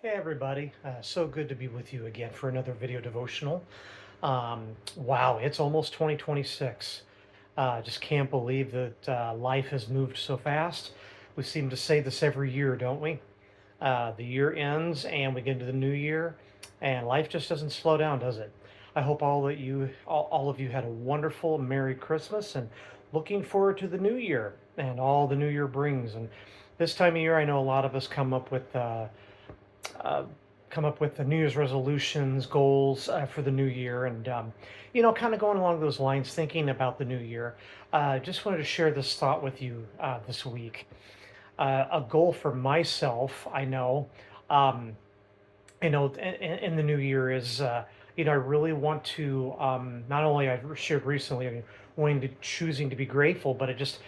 Hey everybody, so good to be with you again for another video devotional. Wow, it's almost 2026. Just can't believe that life has moved so fast. We seem to say this every year, don't we? The year ends and we get into the new year, and life just doesn't slow down, does it? I hope all of you had a wonderful Merry Christmas and looking forward to the new year and all the new year brings. And this time of year, I know a lot of us uh, come up with the New Year's resolutions, goals for the new year, and kind of going along those lines, thinking about the new year. Just wanted to share this thought with you this week. A goal for myself, um, in the new year is, I really want to not only I've shared recently, wanting to choosing to be grateful, but I just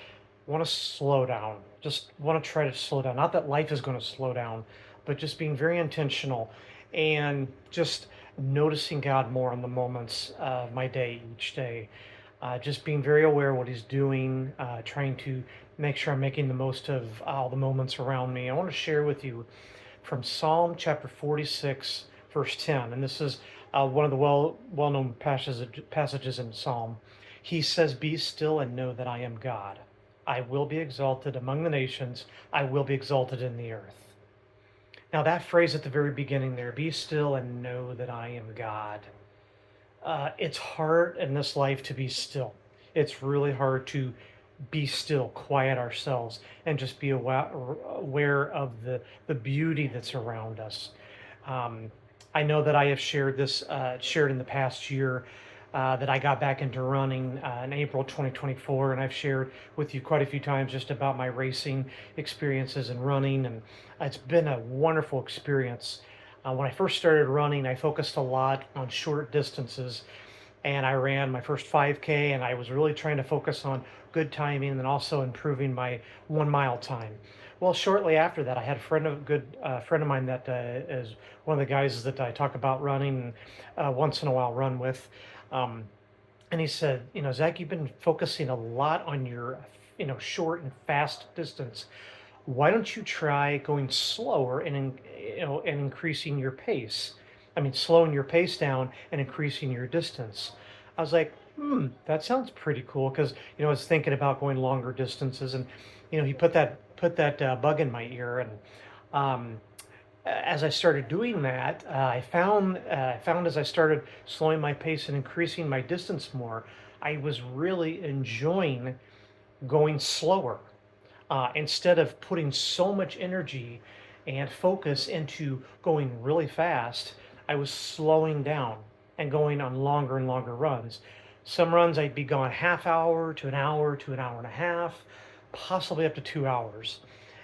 want to slow down. Just want to try to slow down. Not that life is going to slow down, but just being very intentional and just noticing God more in the moments of my day each day. Just being very aware of what He's doing, trying to make sure I'm making the most of all the moments around me. I want to share with you from Psalm chapter 46, verse 10. And this is one of the well-known passages in Psalm. He says, "Be still and know that I am God. I will be exalted among the nations. I will be exalted in the earth." Now, that phrase at the very beginning there, "Be still and know that I am God." It's hard in this life to be still. It's really hard to be still, quiet ourselves, and just be aware of the beauty that's around us. Um, I know that I have shared in the past year that I got back into running in April 2024, and I've shared with you quite a few times just about my racing experiences and running, and it's been a wonderful experience. When I first started running, I focused a lot on short distances, and I ran my first 5K, and I was really trying to focus on good timing and then also improving my 1 mile time. Well, shortly after that, I had friend of mine that is one of the guys that I talk about running and once in a while run with. Um, and he said, Zach, you've been focusing a lot on your, short and fast distance. Why don't you try going slower and increasing your pace? I mean, slowing your pace down and increasing your distance. I was like, that sounds pretty cool because I was thinking about going longer distances, and he put that bug in my ear, and um, as I started doing that, I found as I started slowing my pace and increasing my distance more, I was really enjoying going slower instead of putting so much energy and focus into going really fast. I was slowing down and going on longer and longer runs. Some runs I'd be gone half hour to an hour to an hour and a half, possibly up to 2 hours.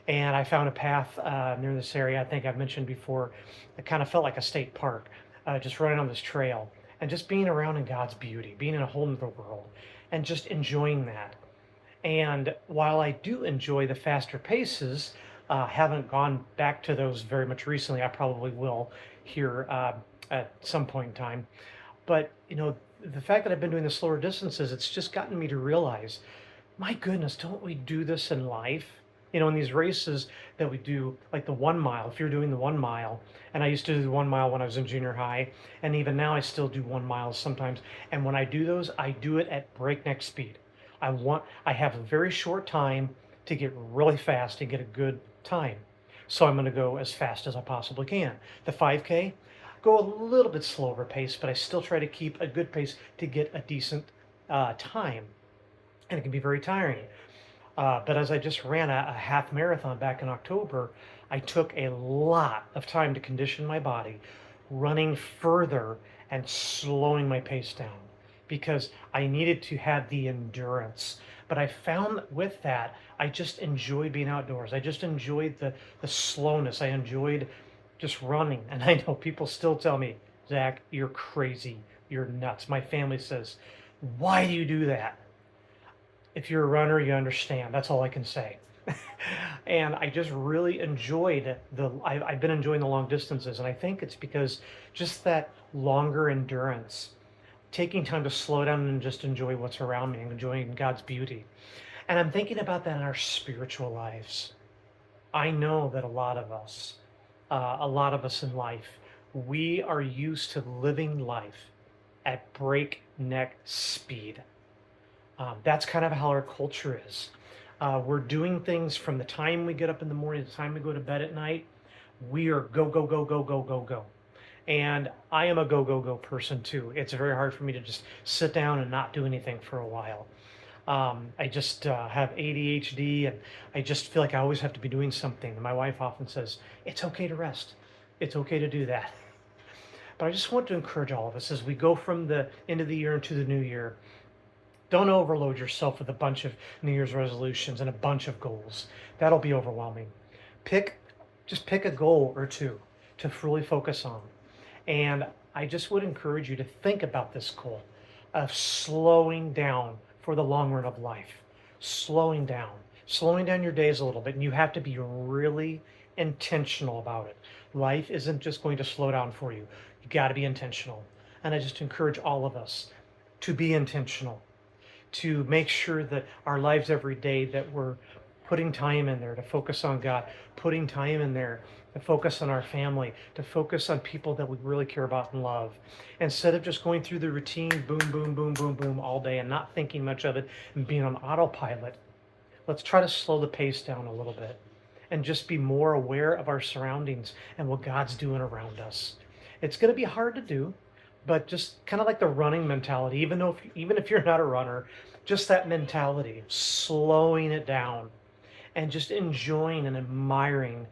And I found a path near this area, I think I've mentioned before, that kind of felt like a state park, just running on this trail and just being around in God's beauty, being in a whole other world, and just enjoying that. And while I do enjoy the faster paces, haven't gone back to those very much recently. I probably will here at some point in time. But the fact that I've been doing the slower distances, it's just gotten me to realize, my goodness, don't we do this in life? In these races that we do, like the 1 mile, if you're doing the 1 mile, and I used to do the 1 mile when I was in junior high, and even now I still do 1 miles sometimes. And when I do those, I do it at breakneck speed. I have a very short time to get really fast and get a good time. So I'm going to go as fast as I possibly can. The 5K, go a little bit slower pace, but I still try to keep a good pace to get a decent time. And it can be very tiring. But as I just ran a half marathon back in October, I took a lot of time to condition my body, running further and slowing my pace down because I needed to have the endurance. But I found that with that, I just enjoyed being outdoors. I just enjoyed the slowness. I enjoyed just running. And I know people still tell me, Zach, you're crazy. You're nuts. My family says, why do you do that? If you're a runner, you understand. That's all I can say. And I just really enjoyed I've been enjoying the long distances. And I think it's because just that longer endurance, taking time to slow down and just enjoy what's around me and enjoying God's beauty. And I'm thinking about that in our spiritual lives. I know that a lot of us a lot of us in life, we are used to living life at breakneck speed. That's kind of how our culture is. We're doing things from the time we get up in the morning to the time we go to bed at night. We are go, go, go, go, go, go, go. And I am a go, go, go person too. It's very hard for me to just sit down and not do anything for a while. I just have ADHD, and I just feel like I always have to be doing something. And my wife often says, it's okay to rest. It's okay to do that. But I just want to encourage all of us as we go from the end of the year into the new year. Don't overload yourself with a bunch of New Year's resolutions and a bunch of goals. That'll be overwhelming. Pick, just pick a goal or two to really focus on. And I just would encourage you to think about this goal of slowing down for the long run of life. Slowing down your days a little bit. And you have to be really intentional about it. Life isn't just going to slow down for you. You got to be intentional. And I just encourage all of us to be intentional, to make sure that our lives every day, that we're putting time in there to focus on God, putting time in there to focus on our family, to focus on people that we really care about and love. Instead of just going through the routine, boom, boom, boom, boom, boom, all day and not thinking much of it and being on autopilot, let's try to slow the pace down a little bit and just be more aware of our surroundings and what God's doing around us. It's going to be hard to do, but just kind of like the running mentality, even if you're not a runner, just that mentality, slowing it down and just enjoying and admiring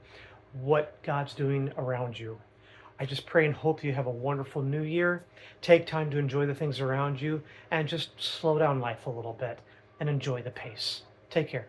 what God's doing around you. I just pray and hope you have a wonderful new year. Take time to enjoy the things around you and just slow down life a little bit and enjoy the pace. Take care.